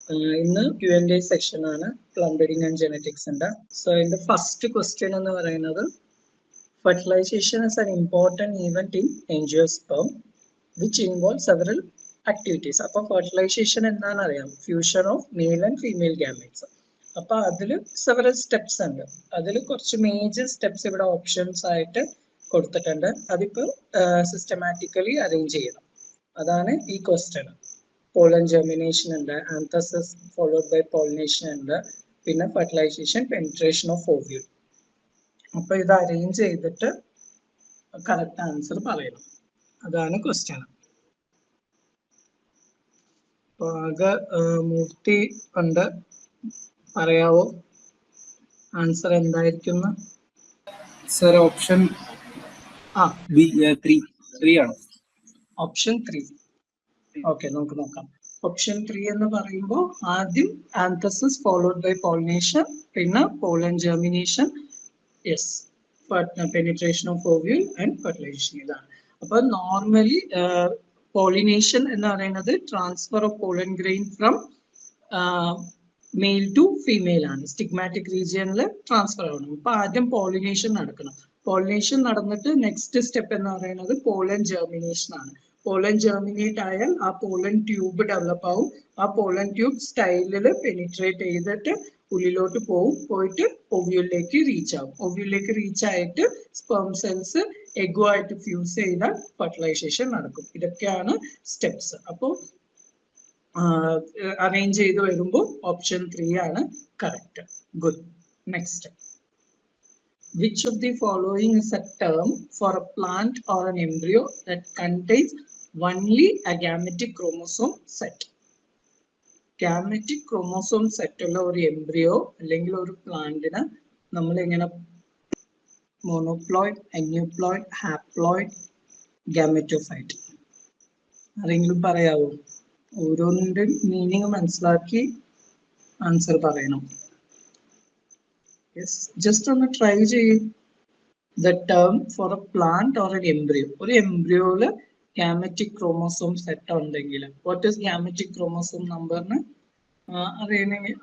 ഇന്ന് Q&A section ആണ് plum breeding and ജെനറ്റിക്സിന്റെ. So ഇതിന്റെ ഫസ്റ്റ് ക്വസ്റ്റ്യൻ എന്ന് പറയുന്നത് fertilization is an important event in angiosperm which involves several activities. അപ്പോൾ fertilization എന്താണെന്ന് അറിയാം, fusion of male and female gametes. അപ്പൊ അതിൽ സെവറൽ സ്റ്റെപ്സ് ഉണ്ട്. അതിൽ കുറച്ച് മേജർ സ്റ്റെപ്സ് ഇവിടെ ഓപ്ഷൻസ് ആയിട്ട് കൊടുത്തിട്ടുണ്ട്. അതിപ്പോ സിസ്റ്റമാറ്റിക്കലി അറേഞ്ച് ചെയ്യണം. അതാണ് ഈ ക്വസ്റ്റ്യൻ. പോളൻ ജെർമിനേഷൻ ഉണ്ട്, ആന്തസിസ് ഫോളോഡ് ബൈ പോളിനേഷൻ ഉണ്ട്, പിന്നെ ഫെർട്ടിലൈസേഷൻ, പെനിട്രേഷൻ ഓഫ് ഓവ്യൂൾ. അപ്പൊ ഇത് അറേഞ്ച് ചെയ്തിട്ട് കറക്റ്റ് ആൻസർ പറയണം. അതാണ് ക്വസ്റ്റ്യൻ. അപ്പൊ ആകെ മൂർത്തി ഉണ്ട്, പറയാവോ ആൻസർ എന്തായിരിക്കും? സർ ഓപ്ഷൻ ആണ്. ഓപ്ഷൻ 3. ഓക്കെ, നമുക്ക് നോക്കാം. ഓപ്ഷൻ 3 എന്ന് പറയുമ്പോൾ ആദ്യം ആന്തസിസ് ഫോളോഡ് ബൈ പോളിനേഷൻ, പിന്നെ pollen germination, yes, penetration of ovule and fertilization. ഇതാണ്. അപ്പൊ നോർമലി പോളിനേഷൻ എന്ന് പറയുന്നത് transfer of pollen grain from male to female ആണ്. സ്റ്റിഗ്മാറ്റിക് റീജിയനിൽ ട്രാൻസ്ഫർ ആവണം. അപ്പൊ ആദ്യം പോളിനേഷൻ നടക്കണം. പോളിനേഷൻ നടന്നിട്ട് നെക്സ്റ്റ് സ്റ്റെപ്പ് എന്ന് പറയുന്നത് പോളൻ ജെർമിനേഷൻ ആണ്. പോളൻ ജെർമിനേറ്റ് ആയാൽ ആ പോളൻ ട്യൂബ് ഡെവലപ്പ് ആവും. ആ പോളൻ ട്യൂബ് സ്റ്റൈലില് പെനിട്രേറ്റ് ചെയ്തിട്ട് ഉള്ളിലോട്ട് പോയിട്ട് ഒവ്യൂളിലേക്ക് റീച്ച് ആവും. ഒവ്യൂളിലേക്ക് റീച്ച് ആയിട്ട് സ്പെർം സെൽസ് എഗ്ഗുമായിട്ട് ഫ്യൂസ് ചെയ്താൽ ഫെർട്ടിലൈസേഷൻ നടക്കും. ഇതൊക്കെയാണ് സ്റ്റെപ്സ്. അപ്പോൾ അറേഞ്ച് ചെയ്ത് വരുമ്പോൾ ഓപ്ഷൻ 3 ആണ് correct. Good. Next. Which of the following is a term for a plant or an embryo that contains only a gametic chromosome set? Gametic chromosome set ഉള്ള ഒരു embryo അല്ലെങ്കിൽ ഒരു പ്ലാന്റിന് നമ്മൾ എങ്ങനെ മോണോപ്ലോയിഡ്, അന്യൂപ്ലോയിഡ്, ഹാപ്ലോയിഡ്, ഗാമെറ്റോഫൈറ്റ്, ആരെങ്കിലും പറയാവോ? ഓരോന്നിന്റെ മീനിങ് മനസ്സിലാക്കി ആൻസർ പറയണം. Yes, just on a try ചെയ്യും. The term for a plant or an embryo. ഒരു എംബ്രിയോയില് gametic chromosome set ഉണ്ടെങ്കിൽ what is gametic chromosome number ന്ന്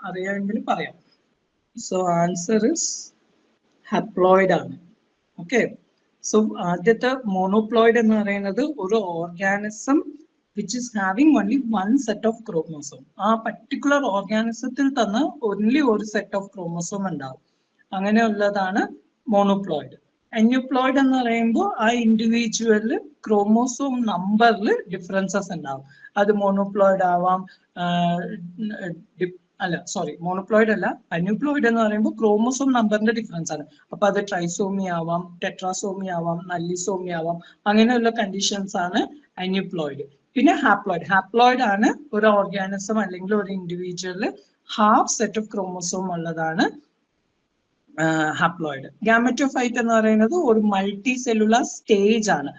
അറിയാമെങ്കിൽ പറയാം. So answer is haploid ആണ്. Okay. So ആദ്യത്തെ മോണോപ്ലോയിഡ് എന്ന് പറയുന്നത് ഒരു organism which is having only one set of chromosome. ആ പർട്ടിക്കുലർ ഓർഗാനിസത്തിൽ തന്നെ only ഒരു സെറ്റ് ഓഫ് ക്രോമോസോം ഉണ്ടാവും. അങ്ങനെയുള്ളതാണ് മോണോപ്ലോയിഡ്. അന്യൂപ്ലോയിഡ് എന്ന് പറയുമ്പോൾ ആ ഇൻഡിവിജ്വലില് ക്രോമോസോം നമ്പറിൽ ഡിഫറൻസസ് ഉണ്ടാവും. അത് മോണോപ്ലോയിഡ് ആവാം, മോണോപ്ലോയിഡ് അല്ല, അന്യൂപ്ലോയിഡ് എന്ന് പറയുമ്പോൾ ക്രോമോസോം നമ്പറിന്റെ ഡിഫറൻസ് ആണ്. അപ്പൊ അത് ട്രൈസോമി ആവാം, ടെട്രാസോമി ആവാം, നല്ലിസോമി ആവാം. അങ്ങനെയുള്ള കണ്ടീഷൻസ് ആണ് അന്യൂപ്ലോയിഡ്. പിന്നെ ഹാപ്ലോയിഡ്. ഹാപ്ലോയിഡ് ആണ് ഒരു ഓർഗാനിസം അല്ലെങ്കിൽ ഒരു ഇൻഡിവിജ്വലില് ഹാഫ് സെറ്റ് ഓഫ് ക്രോമോസോം ഉള്ളതാണ് ഹാപ്ലോയിഡ്. ഗാമെറ്റോഫൈറ്റ് എന്ന് പറയുന്നത് ഒരു മൾട്ടി സെല്ലുലാർ സ്റ്റേജ് ആണ്.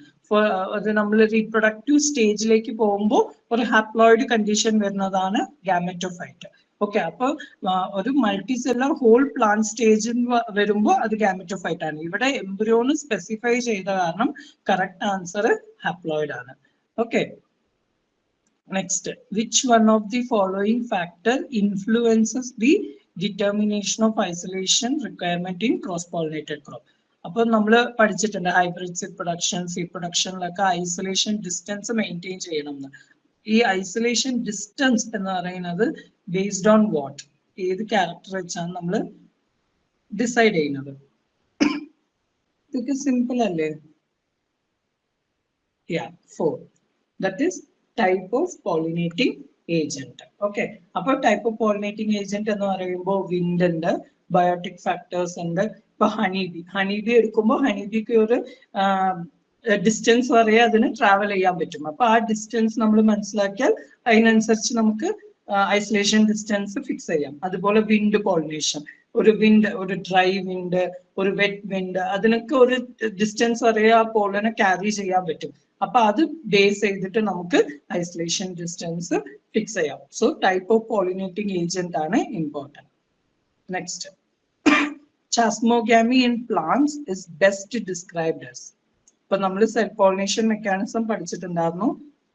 അത് നമ്മൾ റീപ്രൊഡക്റ്റീവ് സ്റ്റേജിലേക്ക് പോകുമ്പോൾ ഒരു ഹാപ്ലോയിഡ് കണ്ടീഷൻ വരുന്നതാണ് ഗാമെറ്റോഫൈറ്റ്. ഓക്കെ, അപ്പൊ ഒരു മൾട്ടി സെല്ലുലാർ ഹോൾ പ്ലാന്റ് സ്റ്റേജിൽ വരുമ്പോൾ അത് ഗാമെറ്റോഫൈറ്റ് ആണ്. ഇവിടെ എംബ്രിയോണ് സ്പെസിഫൈ ചെയ്ത കാരണം കറക്റ്റ് ആൻസർ ഹാപ്ലോയിഡ് ആണ്. Okay, next. Which one of the following factor influences the determination of isolation requirement in cross-pollinated crop. അപ്പോൾ നമ്മൾ പഠിച്ചിട്ടുണ്ട് ഹൈബ്രിഡ് സീഡ് പ്രൊഡക്ഷൻ, സീഡ് പ്രൊഡക്ഷനിലൊക്കെ ഐസൊലേഷൻ ഡിസ്റ്റൻസ് മെയിൻറ്റെയിൻ ചെയ്യണം എന്ന്. ഈ ഐസൊലേഷൻ ഡിസ്റ്റൻസ് എന്ന് പറയുന്നത് ബേസ്ഡ് ഓൺ വാട്ട്, ഏത് ക്യാരക്ടർ വെച്ചാണ് നമ്മൾ ഡിസൈഡ് ചെയ്യുന്നത്? ഇതൊക്കെ സിമ്പിൾ അല്ലേ? 4. That is type of pollinating agent. Okay, അപ്പൊ ടൈപ്പ് ഓഫ് പോളിനേറ്റിംഗ് ഏജന്റ് എന്ന് പറയുമ്പോൾ വിൻഡ് ഉണ്ട്, ബയോട്ടിക് ഫാക്ടേഴ്സ് ഉണ്ട്. ഇപ്പൊ ഹണിബി എടുക്കുമ്പോൾ ഹണിബിക്ക് ഒരു ഡിസ്റ്റൻസ് വരെ അതിന് ട്രാവൽ ചെയ്യാൻ പറ്റും. അപ്പൊ ആ ഡിസ്റ്റൻസ് നമ്മൾ മനസ്സിലാക്കിയാൽ അതിനനുസരിച്ച് നമുക്ക് ഐസൊലേഷൻ ഡിസ്റ്റൻസ് ഫിക്സ് ചെയ്യാം. അതുപോലെ വിൻഡ് പോളിനേഷൻ, ഒരു വിൻഡ്, ഒരു ഡ്രൈ വിൻഡ്, ഒരു വെറ്റ് വിൻഡ്, അതിനൊക്കെ ഒരു ഡിസ്റ്റൻസ് വരെ ആ പോളനെ ക്യാരി ചെയ്യാൻ പറ്റും. അപ്പൊ അത് ബേസ് ചെയ്തിട്ട് നമുക്ക് ഐസൊലേഷൻ ഡിസ്റ്റൻസ് ഫിക്സ് ചെയ്യാം. So type of pollinating agent ആണ് important. Next. Chasmogamy in plants is best described as. ഇപ്പൊ നമ്മൾ സെൽഫ് പോളിനേഷൻ മെക്കാനിസം പഠിച്ചിട്ടുണ്ടായിരുന്നു.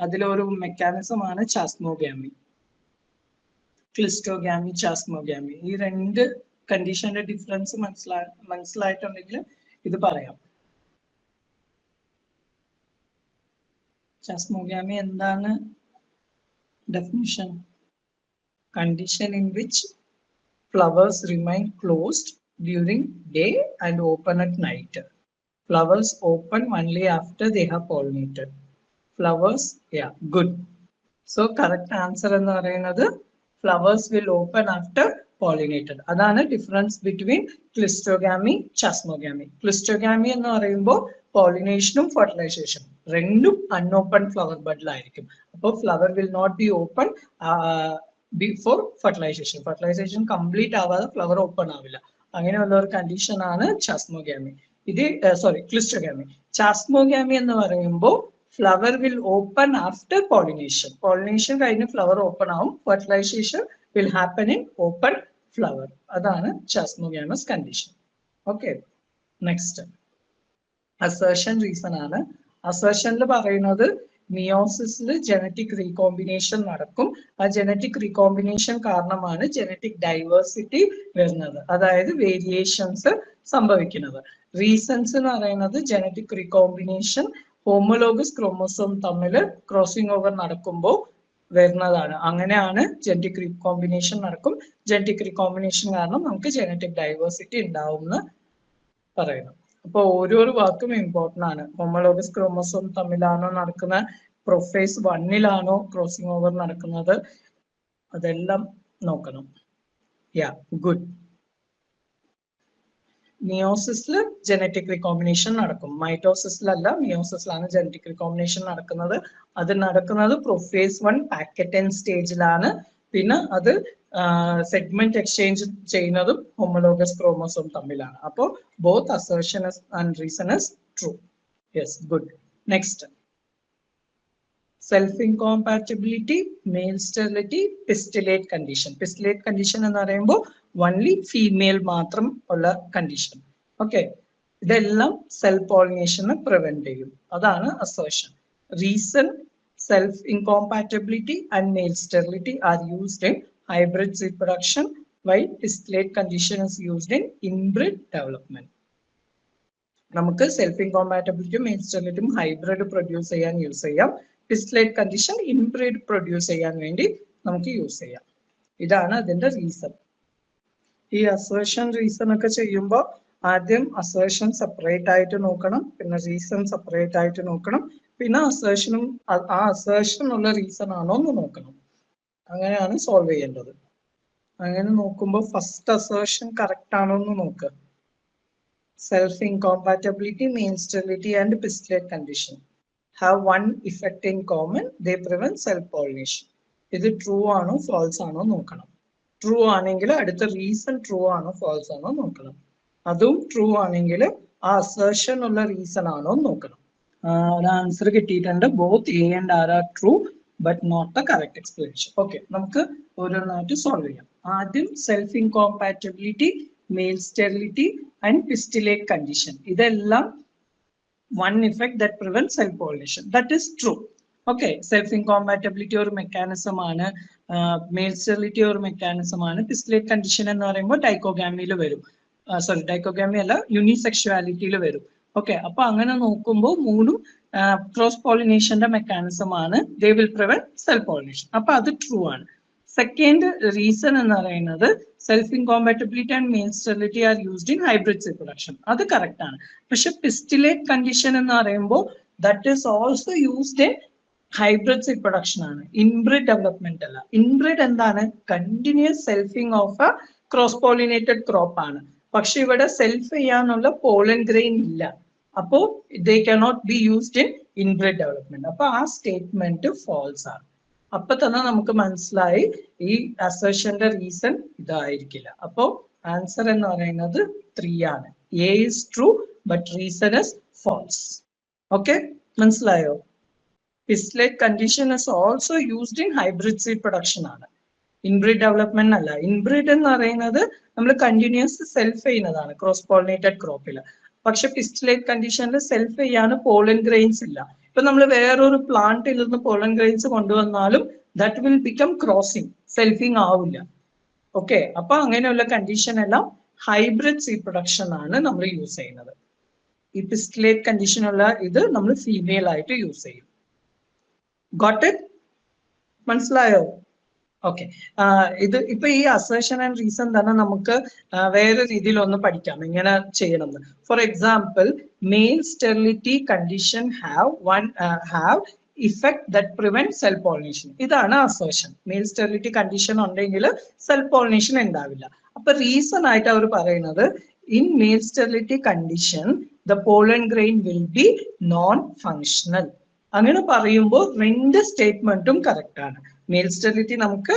അതിലൊരു മെക്കാനിസം ആണ് ചാസ്മോഗാമി. ക്ലിസ്റ്റോഗാമി, ചാസ്മോഗാമി. ഈ രണ്ട് കണ്ടീഷന്റെ ഡിഫറൻസ് മനസ്സിലായിട്ടുണ്ടെങ്കിൽ ഇത് പറയാം. ചാസ്മോഗാമി എന്താണ് definition? Condition in which flowers remain closed during day and open at night. Flowers open only after they have pollinated. Flowers, yeah, good. So correct answer എന്ന് പറയുന്നത് flowers will open after pollinated. അതാണ് difference between cleistogamy, chasmogamy. Cleistogamy എന്ന് പറയുമ്പോൾ പോളിനേഷനും ഫെർട്ടിലൈസേഷനും രണ്ടും unopen flower ബഡിലായിരിക്കും. അപ്പോൾ flower will not be open before fertilization. Fertilization complete ആവാതെ ഫ്ലവർ ഓപ്പൺ ആവില്ല. അങ്ങനെയുള്ള ഒരു കണ്ടീഷൻ ആണ് ചാസ്മോഗാമി. ഇത് ക്ലിസ്റ്റോഗാമി. ചാസ്മോഗാമി എന്ന് പറയുമ്പോൾ flower will open after pollination. Pollination കഴിഞ്ഞ് ഫ്ലവർ ഓപ്പൺ ആവും. Fertilisation will happen in open flower. അതാണ് chasmogamous condition. Okay, next assertion reason ആണ്. അസേർഷനിൽ പറയുന്നത് മിയോസിസിൽ ജനറ്റിക് റീകോമ്പിനേഷൻ നടക്കും. ആ ജനറ്റിക് റീകോമ്പിനേഷൻ കാരണമാണ് ജനറ്റിക് ഡൈവേഴ്സിറ്റി വരുന്നത്, അതായത് വേരിയേഷൻസ് സംഭവിക്കുന്നത്. റീസൺസ് എന്ന് പറയുന്നത് ജനറ്റിക് റീകോമ്പിനേഷൻ ഹോമോലോഗസ് ക്രോമോസോം തമ്മിൽ ക്രോസിംഗ് ഓവർ നടക്കുമ്പോൾ വരുന്നതാണ്. അങ്ങനെയാണ് ജനറ്റിക് റീകോമ്പിനേഷൻ നടക്കും. ജനറ്റിക് റീകോമ്പിനേഷൻ കാരണം നമുക്ക് ജനറ്റിക് ഡൈവേഴ്സിറ്റി ഉണ്ടാവും എന്ന് പറയുന്നു. അപ്പൊ ഓരോരോ വാക്കും ഇമ്പോർട്ടന്റ് ആണ്. ഹോമോലോഗസ് ക്രോമോസോം തമ്മിലാണോ നടക്കുന്ന, പ്രൊഫേസ് 1-ലാണോ ക്രോസിംഗ് ഓവർ നടക്കുന്നത്, അതെല്ലാം നോക്കണം. യാ, ഗുഡ്. മിയോസിസിൽ ജനറ്റിക് റീകോമ്പിനേഷൻ നടക്കും. മൈറ്റോസിസിലല്ല, മിയോസിസിലാണ് ജനറ്റിക് റീകോമ്പിനേഷൻ നടക്കുന്നത്. അത് നടക്കുന്നത് പ്രൊഫേസ് 1 പാക്കറ്റ് എൻഡ് സ്റ്റേജിലാണ്. പിന്നെ അത് സെഗ്മെന്റ് എക്സ്ചേഞ്ച് ചെയ്യുന്നതും ഹോമോലോഗസ് ക്രോമോസോം തമ്മിലാണ്. അപ്പോൾ both assertion and reason is true. Yes, good. Next self incompatibility, male sterility, pistillate condition. Pistillate condition എന്ന് പറയുമ്പോൾ ഓൺലി ഫീമെയിൽ മാത്രം ഉള്ള കണ്ടീഷൻ. ഓക്കെ, ഇതെല്ലാം സെൽ പോളിനേഷനെ പ്രിവെന്റ് ചെയ്യും. അതാണ് assertion. Reason self incompatibility and male sterility are used in hybrid seed production, while pistillate condition is used in inbred development. നമുക്ക് self ഇൻകോമ്പാറ്റബിലിറ്റിയും mail സ്റ്റെറിലിറ്റിയും hybrid produce ചെയ്യാൻ use ചെയ്യാം. പിസ്റ്റിലേറ്റ് condition inbreed produce ചെയ്യാൻ വേണ്ടി നമുക്ക് use ചെയ്യാം. ഇതാണ് അതിന്റെ റീസൺ. ഈ അസേർഷൻ റീസൺ ഒക്കെ ചെയ്യുമ്പോൾ ആദ്യം അസേർഷൻ സെപ്പറേറ്റ് ആയിട്ട് നോക്കണം, പിന്നെ റീസൺ സെപ്പറേറ്റ് ആയിട്ട് നോക്കണം, പിന്നെ അസേർഷനും ആ അസേർഷൻ ഉള്ള റീസൺ ആണോ എന്ന് നോക്കണം. അങ്ങനെയാണ് സോൾവ് ചെയ്യേണ്ടത്. അങ്ങനെ നോക്കുമ്പോൾ ഫസ്റ്റ് അസേർഷൻ കറക്റ്റ് ആണോ എന്ന് നോക്കുക. Self incompatibility, male sterility and pistillate condition have one effect in common, they prevent self pollination. ഇത് ട്രൂ ആണോ ഫാൾസ് ആണോ നോക്കണം. ട്രൂ ആണെങ്കിൽ അടുത്ത റീസൺ ട്രൂ ആണോ ഫാൾസ് ആണോ നോക്കണം. അതും ട്രൂ ആണെങ്കിൽ ആ അസേർഷൻ ഉള്ള റീസൺ ആണോ നോക്കണം. ഒരു ആൻസർ കിട്ടിയിട്ടുണ്ട്. Both A and R are true but not the correct explanation. Okay, നമുക്ക് ഓരോന്നായിട്ട് സോൾവ് ചെയ്യാം. ആദ്യം self incompatibility, male sterility and pistillate condition. ഇതെല്ലാം one effect that prevents cell pollination. That is true. Okay, self incompatibility ഒരു mechanism ആണ്, male sterility ഒരു mechanism ആണ്. പിസ്റ്റിലേറ്റ് condition എന്ന് പറയുമ്പോൾ ഡൈക്കോഗാമിയിൽ വരും. ഡൈക്കോഗാമി അല്ല, യൂണിസെക്ഷുവാലിറ്റിയിൽ വരും. ഓക്കെ, അപ്പൊ അങ്ങനെ നോക്കുമ്പോൾ മൂന്നും ക്രോസ് പോളിനേഷന്റെ മെക്കാനിസം ആണ്. They will prevent self pollination. അപ്പൊ അത് ട്രൂ ആണ്. സെക്കൻഡ് റീസൺ എന്ന് പറയുന്നത് self incompatibility and male sterility are used in hybrid cell production. അത് കറക്റ്റ് ആണ്. പക്ഷെ പിസ്റ്റിലേറ്റ് കണ്ടീഷൻ എന്ന് പറയുമ്പോൾ that is also used in hybrid cell production ആണ്, ഇൻബ്രിഡ് ഡെവലപ്മെന്റ് അല്ല. ഇൻബ്രിഡ് എന്താണ്? Continuous selfing of a cross pollinated crop ആണ്. പക്ഷെ ഇവിടെ സെൽഫ് ചെയ്യാനുള്ള പോളൻ ഗ്രെയിൻ ഇല്ല. അപ്പോ ദേ cannot be used in inbred development. അപ്പൊ ആ സ്റ്റേറ്റ്മെന്റ് ഫാൾസ് ആണ്. അപ്പൊ തന്നെ നമുക്ക് മനസ്സിലായി ഈ അസേർഷന്റെ റീസൺ ഇതായിരിക്കില്ല. അപ്പോ ആൻസർ എന്ന് പറയുന്നത് 3 ആണ്. A is true but reason is false. Okay, മനസ്സിലായോ? Pistillate condition is also used in hybrid seed production ആണ്, ഇൻബ്രിഡ് ഡെവലപ്മെന്റ് അല്ല. ഇൻബ്രിഡ് എന്ന് പറയുന്നത് നമ്മൾ കണ്ടിന്യൂസ് സെൽഫ് ചെയ്യുന്നതാണ് ക്രോസ് പോളിനേറ്റഡ് ക്രോപ്പിൽ. പക്ഷെ പിസ്റ്റിലേറ്റ് കണ്ടീഷനിൽ സെൽഫ് ചെയ്യാൻ പോളൻ ഗ്രെയിൻസ് ഇല്ല. ഇപ്പൊ നമ്മൾ വേറൊരു പ്ലാന്റിൽ നിന്ന് പോളൻ ഗ്രെയിൻസ് കൊണ്ടുവന്നാലും that will become crossing, selfing ആവില്ല. ഓക്കെ, അപ്പൊ അങ്ങനെയുള്ള കണ്ടീഷൻ എല്ലാം ഹൈബ്രിഡ് സീഡ് പ്രൊഡക്ഷൻ ആണ് നമ്മൾ യൂസ് ചെയ്യുന്നത്. ഇപ്പിസ്റ്റിലേറ്റ് കണ്ടീഷൻ ഉള്ള ഇത് നമ്മൾ ഫീമെയിൽ ആയിട്ട് യൂസ് ചെയ്യും. Got it? മനസ്സിലായോ? ഓക്കെ, ഇത് ഇപ്പൊ ഈ അസേർഷൻ ആൻഡ് റീസൺ തന്നെ നമുക്ക് വേറെ രീതിയിൽ ഒന്ന് പഠിക്കാം എങ്ങനെ ചെയ്യണമെന്ന്. For example, male sterility condition have effect that prevent self pollination. ഇതാണ് അസേർഷൻ. മെയിൽ സ്റ്റെറിലിറ്റി കണ്ടീഷൻ ഉണ്ടെങ്കിൽ സെൽഫ് പോളിനേഷൻ ഉണ്ടാവില്ല. അപ്പൊ റീസൺ ആയിട്ട് അവർ പറയുന്നത്, in male sterility condition the pollen grain will be non functional. അങ്ങനെ പറയുമ്പോൾ രണ്ട് സ്റ്റേറ്റ്മെന്റും കറക്റ്റ് ആണ്. മെയിൽ സ്റ്റെറിലിറ്റി നമുക്ക്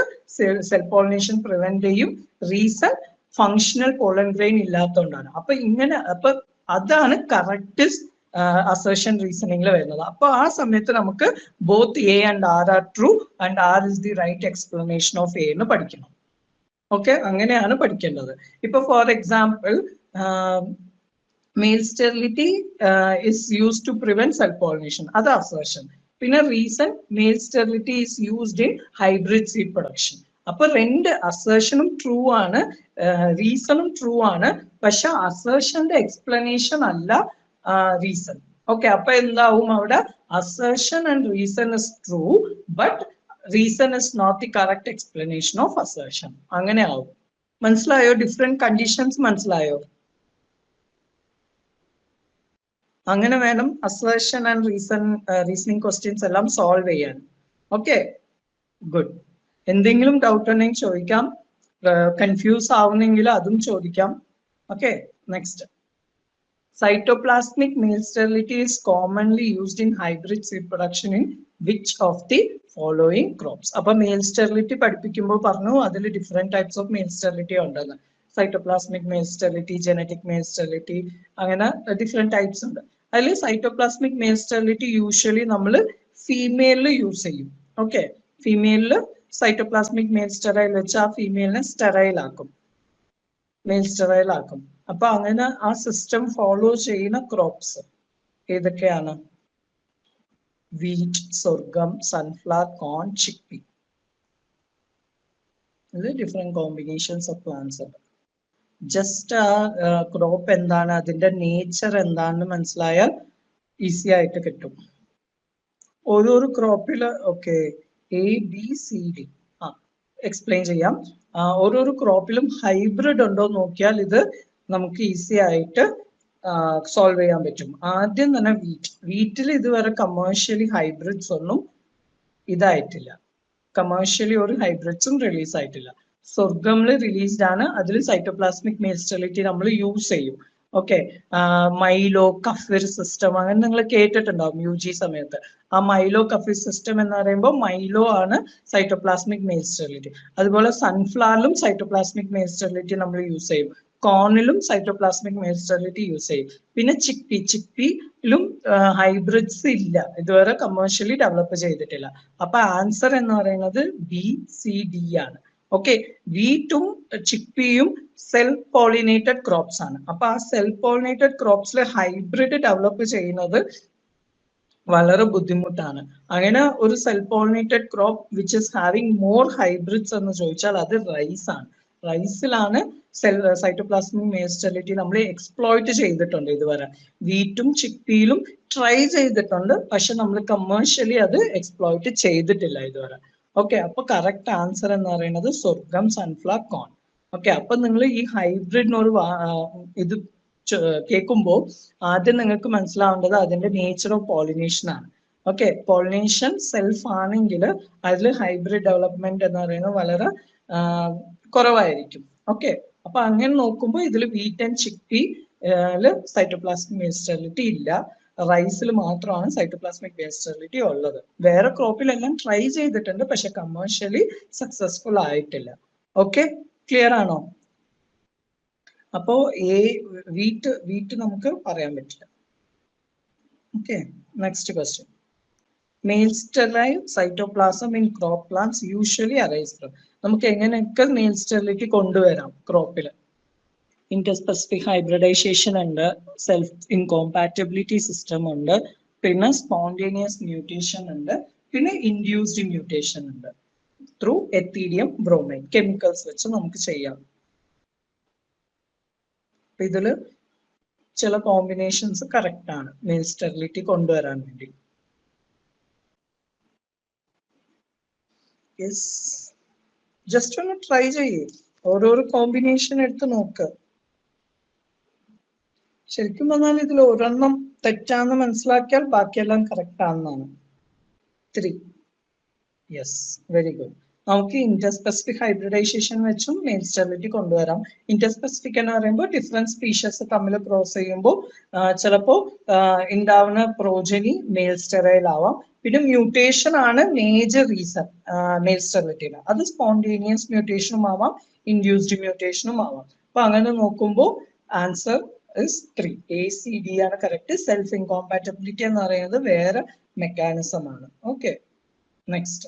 സെൽഫ് പോളിനേഷൻ പ്രിവെന്റ് ചെയ്യും. റീസൺ ഫങ്ഷണൽ പോളൻ ഗ്രെയിൻ ഇല്ലാത്തതുകൊണ്ടാണ്. അപ്പൊ അതാണ് കറക്റ്റ് അസേർഷൻ റീസണിംഗിൽ വരുന്നത്. അപ്പൊ ആ സമയത്ത് നമുക്ക് both A and R are true and R is the right explanation of A എന്ന് പഠിക്കണം. ഓക്കെ, അങ്ങനെയാണ് പഠിക്കേണ്ടത്. ഇപ്പൊ for example, male sterility is used to prevent self pollination, അത് അസേർഷൻ. പിന്നെ reason, male sterility is used in hybrid seed production. അപ്പൊ രണ്ട് അസേർഷനും true ആണ്, റീസണും ട്രൂ ആണ്. പക്ഷെ അസേർഷന്റെ എക്സ്പ്ലനേഷൻ അല്ല റീസൺ. ഓക്കെ, അപ്പൊ എന്താവും അവിടെ? Assertion and reason is true, but reason is not the correct explanation of assertion. അങ്ങനെ ആവും. മനസ്സിലായോ? ഡിഫറെന്റ് കണ്ടീഷൻസ് മനസ്സിലായോ? അങ്ങനെ വേണം അസേർഷൻ ആൻഡ് റീസണിങ് ക്വസ്റ്റ്യൻസ് എല്ലാം സോൾവ് ചെയ്യാൻ. Okay, good. എന്തെങ്കിലും ഡൗട്ട് ഉണ്ടെങ്കിൽ ചോദിക്കാം. കൺഫ്യൂസ് ആവുന്നെങ്കിൽ അതും ചോദിക്കാം. Okay, next. Cytoplasmic male sterility is commonly used in hybrid seed production in which of the following crops? അപ്പൊ മെയിൽ സ്റ്റെറിലിറ്റി പഠിപ്പിക്കുമ്പോൾ പറഞ്ഞു അതിൽ different types of male sterility ഉണ്ടെന്ന്. Cytoplasmic male sterility, genetic male sterility, അങ്ങനെ different types ഉണ്ട്. അതിൽ cytoplasmic male sterility usually നമ്മൾ ഫീമെയിലിൽ യൂസ് ചെയ്യും. ഓക്കെ, ഫീമെയിലിൽ സൈറ്റോപ്ലാസ്മിക് മെയിൽ സ്റ്റെറൈൽ വെച്ച് ആ ഫീമെയിലിനെ സ്റ്റെറൈൽ ആക്കും, മെയിൽ സ്റ്റെറൈൽ ആക്കും. അപ്പൊ അങ്ങനെ ആ സിസ്റ്റം ഫോളോ ചെയ്യുന്ന ക്രോപ്സ് ഏതൊക്കെയാണ്? Wheat, sorghum, sunflower, corn, chickpea. ഇത് ഡിഫറെന്റ് കോമ്പിനേഷൻസ് ഓഫ് പ്ലാന്റ്സ് ഉണ്ട്. ജസ്റ്റ് ആ ക്രോപ്പ് എന്താണ്, അതിന്റെ നേച്ചർ എന്താണെന്ന് മനസ്സിലായാൽ ഈസി ആയിട്ട് കിട്ടും. ഓരോരോ ക്രോപ്പില് ഓക്കെ ABCD എക്സ്പ്ലെയിൻ ചെയ്യാം. ഓരോരോ ക്രോപ്പിലും ഹൈബ്രിഡ് ഉണ്ടോ നോക്കിയാൽ ഇത് നമുക്ക് ഈസി ആയിട്ട് സോൾവ് ചെയ്യാൻ പറ്റും. ആദ്യം തന്നെ വീറ്റിൽ ഇതുവരെ കമേഴ്ഷ്യലി ഹൈബ്രിഡ്സ് ഒന്നും ഇതായിട്ടില്ല. കമേഴ്ഷ്യലി ഒരു ഹൈബ്രിഡ്സും റിലീസ് ആയിട്ടില്ല. സ്വർഗമിൽ റിലീസ്ഡ് ആണ്. അതിൽ സൈറ്റോപ്ലാസ്മിക് മെയിൽ സ്റ്റെറിലിറ്റി നമ്മൾ യൂസ് ചെയ്യും. ഓക്കെ, മൈലോ കഫിർ സിസ്റ്റം അങ്ങനെ നിങ്ങൾ കേട്ടിട്ടുണ്ടാവും UG സമയത്ത്. ആ മൈലോ കഫിർ സിസ്റ്റം എന്ന് പറയുമ്പോൾ മൈലോ ആണ് സൈറ്റോപ്ലാസ്മിക് മെയിൽ സ്റ്റെറിലിറ്റി. അതുപോലെ സൺഫ്ലവറിലും സൈറ്റോപ്ലാസ്മിക് മെയിൽ സ്റ്റെറിലിറ്റി നമ്മൾ യൂസ് ചെയ്യും. കോണിലും സൈറ്റോപ്ലാസ്മിക് മെയിൽ സ്റ്റെറിലിറ്റി യൂസ് ചെയ്യും. പിന്നെ ചിക്പിയിലും ഹൈബ്രിഡ്സ് ഇല്ല, ഇതുവരെ കമേഴ്ഷ്യലി ഡെവലപ്പ് ചെയ്തിട്ടില്ല. അപ്പൊ ആൻസർ എന്ന് പറയുന്നത് BCD ആണ്. ഓക്കെ, വീറ്റും ചിക്പിയും സെൽഫ് പോളിനേറ്റഡ് ക്രോപ്സ് ആണ്. അപ്പൊ ആ സെൽഫ് പോളിനേറ്റഡ് ക്രോപ്സിൽ ഹൈബ്രിഡ് ഡെവലപ്പ് ചെയ്യുന്നത് വളരെ ബുദ്ധിമുട്ടാണ്. അങ്ങനെ ഒരു self pollinated crop which is having more hybrids എന്ന് ചോദിച്ചാൽ അത് റൈസ് ആണ്. റൈസിലാണ് സൈറ്റോപ്ലാസ്മിക് മെയിൽ സ്റ്റെറിലിറ്റി നമ്മൾ എക്സ്പ്ലോയിറ്റ് ചെയ്തിട്ടുണ്ട് ഇതുവരെ. വീറ്റും ചിക്പിയിലും ട്രൈ ചെയ്തിട്ടുണ്ട്, പക്ഷെ നമ്മൾ കമേഴ്ഷ്യലി അത് എക്സ്പ്ലോയിറ്റ് ചെയ്തിട്ടില്ല ഇതുവരെ. ഓക്കെ, അപ്പൊ കറക്റ്റ് ആൻസർ എന്ന് പറയുന്നത് സ്വർഗം, സൺഫ്ലവർ, കോൺ. ഓക്കെ, അപ്പൊ നിങ്ങൾ ഈ ഹൈബ്രിഡിനൊരു ഇത് കേൾക്കുമ്പോൾ ആദ്യം നിങ്ങൾക്ക് മനസ്സിലാവേണ്ടത് അതിന്റെ നേച്ചർ ഓഫ് പോളിനേഷൻ ആണ്. ഓക്കെ, പോളിനേഷൻ സെൽഫ് ആണെങ്കിൽ അതിൽ ഹൈബ്രിഡ് ഡെവലപ്മെന്റ് എന്ന് പറയുന്നത് വളരെ കുറവായിരിക്കും. ഓക്കെ, അപ്പൊ അങ്ങനെ നോക്കുമ്പോൾ ഇതിൽ വീറ്റ് ആൻഡ് ചിക്പിയില് സൈറ്റോപ്ലാസ്മിക് മെയിൽ സ്റ്റെറിലിറ്റി ഇല്ല. റൈസിൽ മാത്രമാണ് സൈറ്റോപ്ലാസ്മിക് മെയിൽ സ്റ്റെറിലിറ്റി ഉള്ളത്. വേറെ ക്രോപ്പിലെല്ലാം ട്രൈ ചെയ്തിട്ടുണ്ട്, പക്ഷെ കമേഴ്ഷ്യലി സക്സസ്ഫുൾ ആയിട്ടില്ല. ഓക്കെ, ക്ലിയർ ആണോ? അപ്പോ വീറ്റ് നമുക്ക് പറയാൻ പറ്റില്ല. ഓക്കെ, next question. Male sterile cytoplasm in crop plants usually arise from. നമുക്ക് എങ്ങനെയൊക്കെ മെയിൽ സ്റ്റെറിലിറ്റി കൊണ്ടുവരാം ക്രോപ്പിൽ? ഇന്റർസ്പെസിഫിക് ഹൈബ്രിഡൈസേഷൻ ഉണ്ട്, സെൽഫ് ഇൻകോമ്പാറ്റബിലിറ്റി സിസ്റ്റം ഉണ്ട്, പിന്നെ സ്പോണ്ടേനിയസ് മ്യൂട്ടേഷൻ ഉണ്ട്, പിന്നെ ഇൻഡ്യൂസ്ഡ് മ്യൂട്ടേഷൻ ഉണ്ട്. ത്രൂ എത്തീരിയം ബ്രോമൈഡ് കെമിക്കൽസ് വെച്ച് നമുക്ക് ചെയ്യാം. ഇതില് ചില കോമ്പിനേഷൻസ് കറക്റ്റ് ആണ് മെയിൽ സ്റ്റെറിലിറ്റി കൊണ്ടുവരാൻ വേണ്ടി. യെസ്, ജസ്റ്റ് ഒന്ന് ട്രൈ ചെയ്യേ, ഓരോരോ കോമ്പിനേഷൻ എടുത്ത് നോക്ക്. ശരിക്കും പറഞ്ഞാൽ ഇതിൽ ഒരെണ്ണം തെറ്റാന്ന് മനസ്സിലാക്കിയാൽ ബാക്കിയെല്ലാം കറക്റ്റ് ആണെന്നാണ്. 3. Yes, very good. നമുക്ക് ഇന്റർസ്പെസിഫിക് ഹൈബ്രിഡൈസേഷൻ വെച്ചും മെയിൽ സ്റ്റെറിലിറ്റി കൊണ്ടുവരാം. ഇന്റർസ്പെസിഫിക് എന്ന് പറയുമ്പോൾ ഡിഫറെന്റ് സ്പീഷീസ് തമ്മിൽ ക്രോസ് ചെയ്യുമ്പോൾ ചിലപ്പോൾ ഉണ്ടാവുന്ന പ്രോജനി മെയിൽ സ്റ്റെറൈൽ ആവാം. പിന്നെ മ്യൂട്ടേഷൻ ആണ് മേജർ റീസൺ മെയിൽ സ്റ്റെറിലിറ്റിന്. അത് സ്പോണ്ടേനിയസ് മ്യൂട്ടേഷനും ആവാം, ഇൻഡ്യൂസ്ഡ് മ്യൂട്ടേഷനും ആവാം. അപ്പൊ അങ്ങനെ നോക്കുമ്പോൾ ആൻസർ ഇസ് 3. ACD ആണ് കറക്റ്റ്. സെൽഫ് ഇൻകോമ്പാറ്റബിലിറ്റി എന്ന് പറയുന്നത് വേറെ മെക്കാനിസം ആണ്. Okay, next.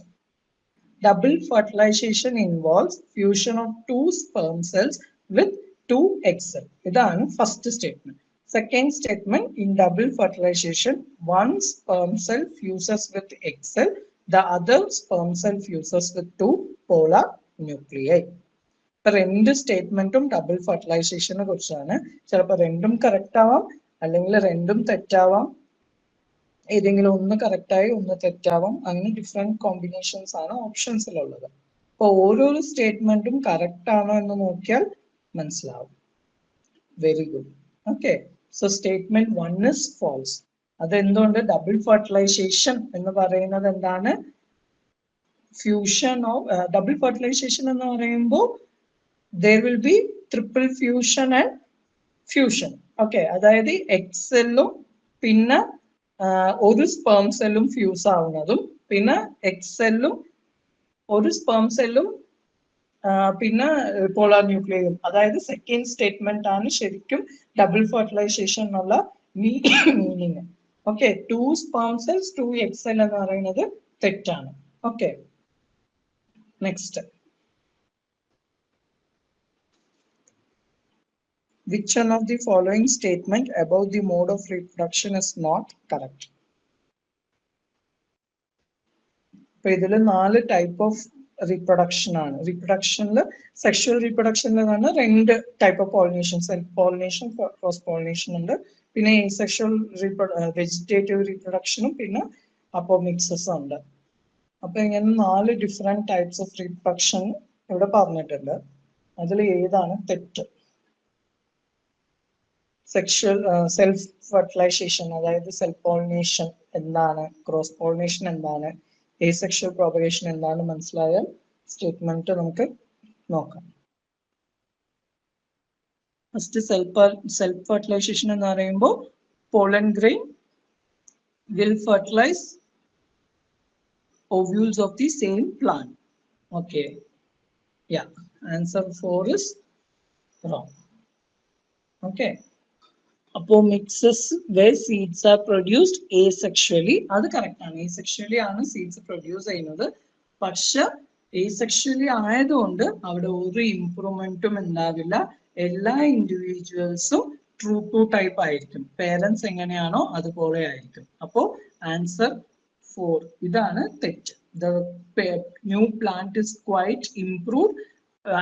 Double fertilization involves fusion of 2 sperm cells with 2 egg cells. ഇതാണ് first statement. Second statement, in double fertilization, one sperm cell fuses with egg cell, the other sperm cell fuses with 2 polar nuclei. ഇപ്പൊ രണ്ട് സ്റ്റേറ്റ്മെന്റും double ഫെർട്ടിലൈസേഷനെ കുറിച്ചാണ്. ചിലപ്പോൾ രണ്ടും correct ആവാം, അല്ലെങ്കിൽ രണ്ടും തെറ്റാവാം. ഏതെങ്കിലും ഒന്ന് കറക്റ്റായി ഒന്ന് തെറ്റാവാം. അങ്ങനെ ഡിഫറെന്റ് കോമ്പിനേഷൻസ് ആണ് ഓപ്ഷൻസിലുള്ളത്. അപ്പൊ ഓരോരോ സ്റ്റേറ്റ്മെന്റും കറക്റ്റ് ആണോ എന്ന് നോക്കിയാൽ മനസ്സിലാവും. Very good. Okay, so statement 1 is false. അതെന്തുകൊണ്ട്? ഡബിൾ ഫെർട്ടിലൈസേഷൻ എന്ന് പറയുന്നത് എന്താണ്? ഫ്യൂഷൻ ഓഫ് ഡബിൾ ഫെർട്ടിലൈസേഷൻ എന്ന് പറയുമ്പോൾ there will be triple fusion and fusion. Okay, അതായത് എഗ് സെല്ലും പിന്നെ ഒരു സ്പേം സെല്ലും ഫ്യൂസ് ആവുന്നതും, പിന്നെ എഗ് സെല്ലും ഒരു സ്പേം സെല്ലും പിന്നെ പോളാർ ന്യൂക്ലിയയും. അതായത് സെക്കൻഡ് സ്റ്റേറ്റ്മെന്റ് ആണ് ശരിക്കും ഡബിൾ ഫെർട്ടിലൈസേഷൻ എന്നുള്ള meaning. Okay, 2 sperm cells 2 egg cell എന്ന് പറയുന്നത് തെറ്റാണ്. Okay, next. Which one of the following statement about the mode of reproduction is not correct? ഇപ്പൊ ഇതില് 4 ടൈപ്പ് ഓഫ് റീപ്രൊഡക്ഷൻ ആണ്. റീപ്രൊഡക്ഷനിൽ സെക്ഷുവൽ റീപ്രൊഡക്ഷനിലാണ് 2 type of pollination, self pollination, cross pollination ഉണ്ട്. പിന്നെ സെക്ഷുവൽ വെജിറ്റേറ്റീവ് റീപ്രൊഡക്ഷനും പിന്നെ അപ്പോമിക്സസും ഉണ്ട്. അപ്പൊ ഇങ്ങനെ 4 ഡിഫറെന്റ് ടൈപ്സ് ഓഫ് റീപ്രൊഡക്ഷൻ ഇവിടെ പറഞ്ഞിട്ടുണ്ട്. അതിൽ ഏതാണ് തെറ്റ്? സെക്ഷൽ സെൽഫ് ഫെർട്ടിലൈസേഷൻ അതായത് സെൽഫ് പോളിനേഷൻ എന്താണ്, ക്രോസ് പോളിനേഷൻ എന്താണ്, asexual propagation എന്താണ് മനസ്സിലായാൽ സ്റ്റേറ്റ്മെന്റ് നമുക്ക് നോക്കാം. ഫസ്റ്റ് സെൽഫ് ഫെർട്ടിലൈസേഷൻ എന്ന് പറയുമ്പോൾ pollen grain will fertilize ovules of the same plant. Okay, yeah, answer 4 is wrong. Okay, apomixis where seeds are produced asexually, അത് correct ആണ്. asexually ആണ് seeds produce ചെയ്യുന്നത്. പക്ഷെ asexually ആയതുകൊണ്ട് അവിടെ ഒരു ഇംപ്രൂവ്മെന്റും ഉണ്ടാവില്ല. എല്ലാ ഇൻഡിവിജ്വൽസും ട്രൂ ടു ടൈപ്പ് ആയിരിക്കും. പേരൻസ് എങ്ങനെയാണോ അതുപോലെ ആയിരിക്കും. അപ്പോ ആൻസർ 4 ഇതാണ് തെറ്റ്. The new plant is quite improved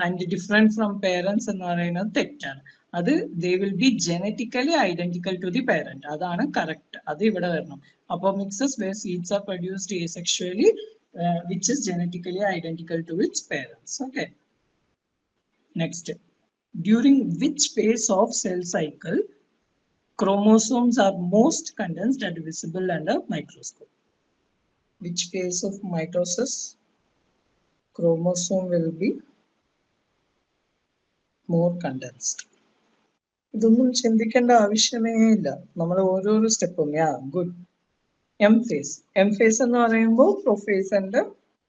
and different from parents എന്ന് പറയുന്നത് തെറ്റാണ്. അത് they will be genetically identical to the parent. അതാണ് കറക്റ്റ്. അത് ഇവിടെ വരണം. Apomixis where seeds are produced asexually which is genetically identical to its parents. Okay. Next. During which phase of cell cycle chromosomes are most condensed and visible under microscope? Which phase of mitosis chromosome will be more condensed? ഇതൊന്നും ചിന്തിക്കേണ്ട ആവശ്യമേ ഇല്ല. നമ്മൾ ഓരോരോ സ്റ്റെപ്പും good. M phase എന്ന് പറയുമ്പോൾ prophase ഉണ്ട്,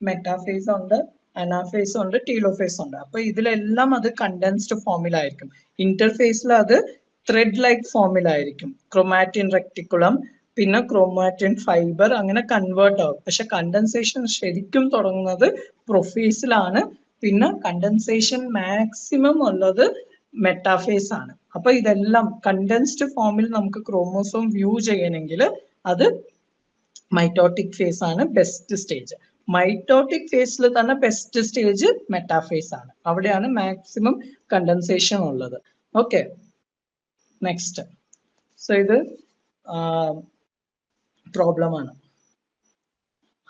metaphase ഉണ്ട്, അനാഫേസ് ഉണ്ട്, ടീലോഫേസ് ഉണ്ട്. അപ്പൊ ഇതിലെല്ലാം അത് കണ്ടൻസ്ഡ് ഫോമിലായിരിക്കും. ഇന്റർഫേസിൽ അത് ത്രെഡ് ലൈക്ക് ഫോമിലായിരിക്കും. ക്രോമാറ്റിൻ റെക്ടിക്കുളം പിന്നെ ക്രോമാറ്റിൻ ഫൈബർ അങ്ങനെ കൺവേർട്ട് ആവും. പക്ഷെ കണ്ടൻസേഷൻ ശരിക്കും തുടങ്ങുന്നത് പ്രൊഫേസിലാണ്. പിന്നെ കണ്ടൻസേഷൻ മാക്സിമം ഉള്ളത് മെറ്റാഫേസ് ആണ്. അപ്പൊ ഇതെല്ലാം കണ്ടൻസ്ഡ് ഫോമിൽ നമുക്ക് ക്രോമോസോം വ്യൂ ചെയ്യണമെങ്കിൽ അത് മൈറ്റോട്ടിക് ഫേസ് ആണ് ബെസ്റ്റ് സ്റ്റേജ്. മൈറ്റോട്ടിക് ഫേസിൽ തന്നെ ബെസ്റ്റ് സ്റ്റേജ് മെറ്റാഫേസ് ആണ്. അവിടെയാണ് മാക്സിമം കണ്ടൻസേഷൻ ഉള്ളത്. Okay, next. സോ ഇത് പ്രോബ്ലം ആണ്.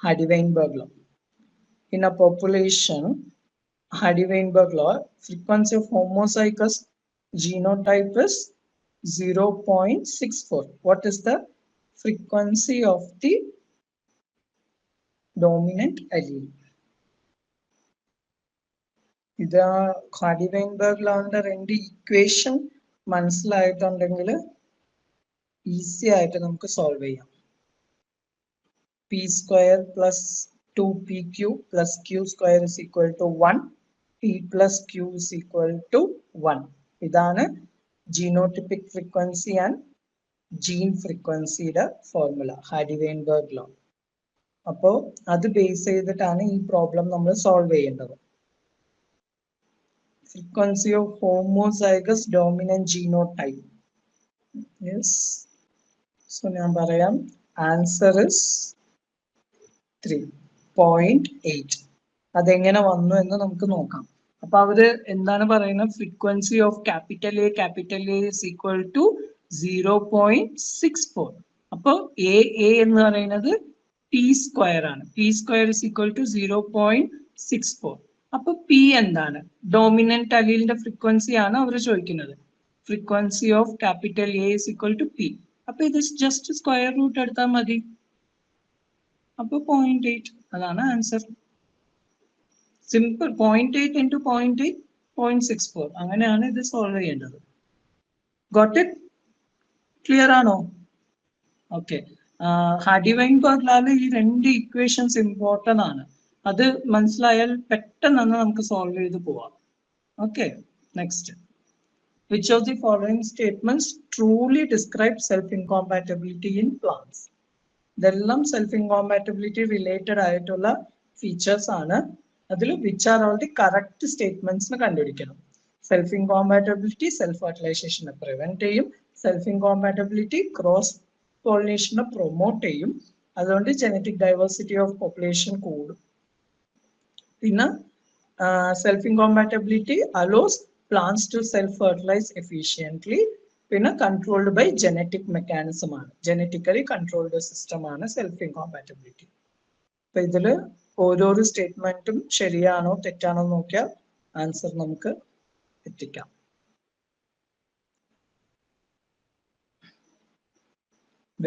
Hardy-Weinberg law. In a population, Hardy-Weinberg law, frequency of homozygous genotype is 0.64. What is the frequency of the dominant allele? ഇത് hardy-Weinberg ലോന്റെ രണ്ട് equation മനസ്സിലായിട്ടുണ്ടെങ്കിൽ easy ആയിട്ട് നമുക്ക് solve ചെയ്യാം. P square plus 2PQ plus Q square is equal to 1. P plus Q is equal to 1. ഇതാണ് genotypic frequency and gene frequency യുടെ formula, hardy-Weinberg law. അപ്പോൾ അത് base ചെയ്തിട്ടാണ് ഈ പ്രോബ്ലം നമ്മൾ സോൾവ് ചെയ്യേണ്ടത്. Frequency of homozygous dominant genotype. Yes, so ഞാൻ പറയാം, ആൻസർ ഇസ് 3.8. അതെങ്ങനെ വന്നു എന്ന് നമുക്ക് നോക്കാം. അപ്പൊ അവര് എന്താണ് പറയുന്നത്? Frequency of capital A is equal to 0.64. അപ്പൊ എ എന്ന് പറയുന്നത് പി സ്ക്വയർ ആണ്. P square is equal to 0.64. അപ്പൊ പി എന്താണ്? ഡോമിനന്റ് അലീലിന്റെ ഫ്രീക്വൻസി ആണ് അവർ ചോദിക്കുന്നത്. Frequency of capital A is equal to p. അപ്പൊ ഇത് ജസ്റ്റ് സ്ക്വയർ റൂട്ട് എടുത്താൽ മതി. അപ്പൊ 0.8 അതാണ് ആൻസർ. സിമ്പിൾ. 0.8 into 0.8, 0.64. അങ്ങനെയാണ് ഇത് സോൾവ് ചെയ്യേണ്ടത്. Got it? ക്ലിയർ ആണോ? ഓക്കെ. ഹാർഡി-വെയിൻബർഗ് ലോയിൽ ഈ രണ്ട് ഇക്വേഷൻസ് ഇമ്പോർട്ടന്റ് ആണ്. അത് മനസ്സിലായാൽ പെട്ടെന്ന് നമുക്ക് സോൾവ് ചെയ്ത് പോവാം. Okay, next. Which of the following statements truly describe self-incompatibility in plants? ഇതെല്ലാം സെൽഫ് ഇൻകോമ്പാറ്റബിലിറ്റി റിലേറ്റഡ് ആയിട്ടുള്ള ഫീച്ചേഴ്സ് ആണ്. അതിൽ which are all the correct statements കണ്ടുപിടിക്കണം. സെൽഫ് ഇൻകോമ്പാറ്റബിലിറ്റി സെൽഫ് ഫെർട്ടിലൈസേഷനെ പ്രിവെന്റ് ചെയ്യും. സെൽഫ് ഇൻകോമ്പാറ്റബിലിറ്റി ക്രോസ് പോളിനേഷനെ പ്രൊമോട്ട് ചെയ്യും. അതുകൊണ്ട് ജനറ്റിക് ഡൈവേഴ്സിറ്റി ഓഫ് പോപ്പുലേഷൻ കൂടും. പിന്നെ self incompatibility allows plants to self fertilize efficiently. പിന്നെ കൺട്രോൾഡ് ബൈ ജനറ്റിക് മെക്കാനിസം ആണ്. ജനറ്റിക്കലി കൺട്രോൾഡ് സിസ്റ്റം ആണ് സെൽഫ് ഇൻകോമ്പാറ്റബിലിറ്റി. അപ്പൊ ഇതില് ഓരോരോ സ്റ്റേറ്റ്മെന്റും ശരിയാണോ തെറ്റാണോ നോക്കിയാൽ ആൻസർ നമുക്ക് എത്തിക്കാം.